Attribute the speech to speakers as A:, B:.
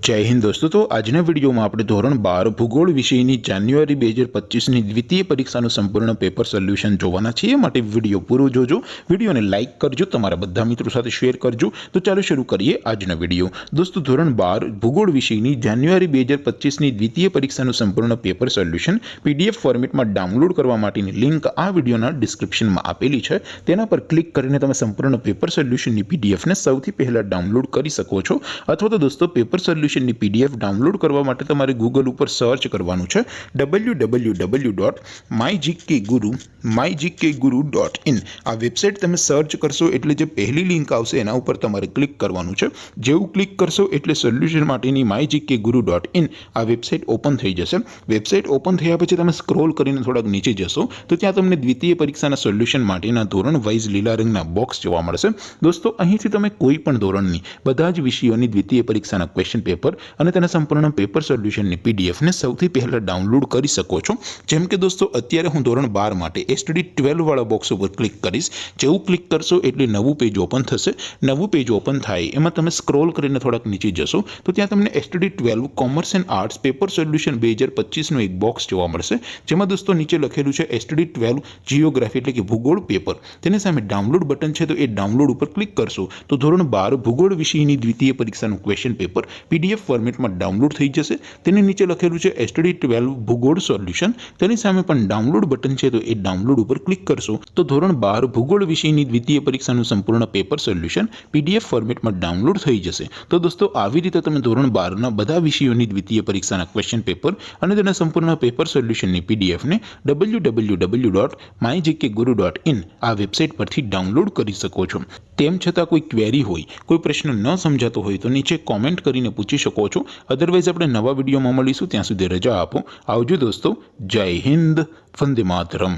A: जय हिंद दोस्तों। तो આજના વિડીયોમાં આપણે ધોરણ 12 ભૂગોળ વિષયની જાન્યુઆરી 2025ની દ્વિતીય પરીક્ષાનું સંપૂર્ણ પેપર સોલ્યુશન જોવાના છીએ। માટે વિડીયો પૂરો જોજો, વિડીયોને લાઇક કરજો, તમારા બધા મિત્રો સાથે શેર કરજો। તો ચાલો શરૂ કરીએ આજનો વિડીયો। દોસ્તો ધોરણ 12 ભૂગોળ વિષયની જાન્યુઆરી 2025ની દ્વિતીય પરીક્ષાનું સંપૂર્ણ પેપર સોલ્યુશન પીડીએફ ફોર્મેટમાં ડાઉનલોડ કરવા માટેની લિંક આ વિડીયોના ડિસ્ક્રિપ્શનમાં આપેલી છે। તેના પર ક્લિક કરીને તમે સંપૂર્ણ પેપર સોલ્યુશનની પીડીએફને સૌથી પહેલા ડાઉનલોડ કરી શકો છો। અથવા તો દોસ્તો પેપર સોલ્યુશન पीडीएफ डाउनलॉड करवा माटे तमारे गूगल पर सर्च करवानुं छे www.mygkguru.in। आ वेबसाइट तमे सर्च करशो एटले जे पहली लिंक आवशे एना उपर तमारे क्लिक करवानुं छे। जेवुं क्लिक करशो एटले सोल्यूशन माटेनी mygkguru.in आ वेबसाइट ओपन थई जशे। वेबसाइट ओपन थया पछी तमे स्क्रॉल करीने थोड़ा नीचे जशो तो त्यां तमने द्वितीय परीक्षाना सोल्यूशन माटेना धोरण वाइज लीला रंगना बॉक्स जोवा मळशे। दोस्तों અહીંથી તમે કોઈ પણ ધોરણની બધા જ વિષયોની દ્વિતીય પરીક્ષાના ક્વેશ્ચન પેપર અને તેના સંપૂર્ણ પેપર સોલ્યુશનની પીડીએફ ને સૌથી પહેલા ડાઉનલોડ કરી શકો છો। જેમ કે દોસ્તો અત્યારે હું ધોરણ 12 માટે એસટીડી 12 વાળા બોક્સ ઉપર ક્લિક કરીશ। જેવું ક્લિક કરશો એટલે નવું પેજ ઓપન થશે। નવું પેજ ઓપન થાય એમાં તમે સ્ક્રોલ કરીને થોડાક નીચે જશો તો ત્યાં તમને STD 12 commerce and arts paper solution 2025 નું એક બોક્સ જોવા મળશે। જેમાં દોસ્તો નીચે લખેલું છે એસટીડી 12 જીઓગ્રાફી એટલે કે ભૂગોળ પેપર। તેની સામે ડાઉનલોડ બટન છે તો એ ડાઉનલોડ ઉપર ક્લિક કરશો તો ધોરણ 12 ભૂગોળ વિષયની દ્વિતીય પરીક્ષાનું ક્વેશ્ચન પેપર पीडीएफ फॉर्मेट में डाउनलॉड थी जैसे। नीचे लखेलू है एसटीडी 12 भूगोल सोल्यूशन। तेनी सामे पण डाउनलॉड बटन है तो ये डाउनलॉड पर क्लिक करशो तो धोरण 12 भूगोल विषयनी द्वितीय परीक्षाનું संपूर्ण पेपर सोल्यूशन पीडीएफ फॉर्मेट में डाउनलॉड थई जशे। तो दोस्तों આવી રીતે તમે ધોરણ 12 ના બધા વિષયોની દ્વિતીય પરીક્ષાના ક્વેશ્ચન પેપર અને તેના સંપૂર્ણ પેપર સોલ્યુશનની પીડીએફ ને www.mygkguru.in આ વેબસાઇટ પરથી ડાઉનલોડ કરી શકો છો। તેમ છતાં કોઈ ક્વેરી હોય, કોઈ પ્રશ્ન ન સમજાતો હોય તો નીચે કોમેન્ટ કરીને પૂછી શકો છો। અધરવાઇઝ આપણે નવા વિડીયોમાં મળીશું, ત્યાં સુધી રજા આપો। આવજો દોસ્તો। જય હિન્દ, વંદે માતરમ।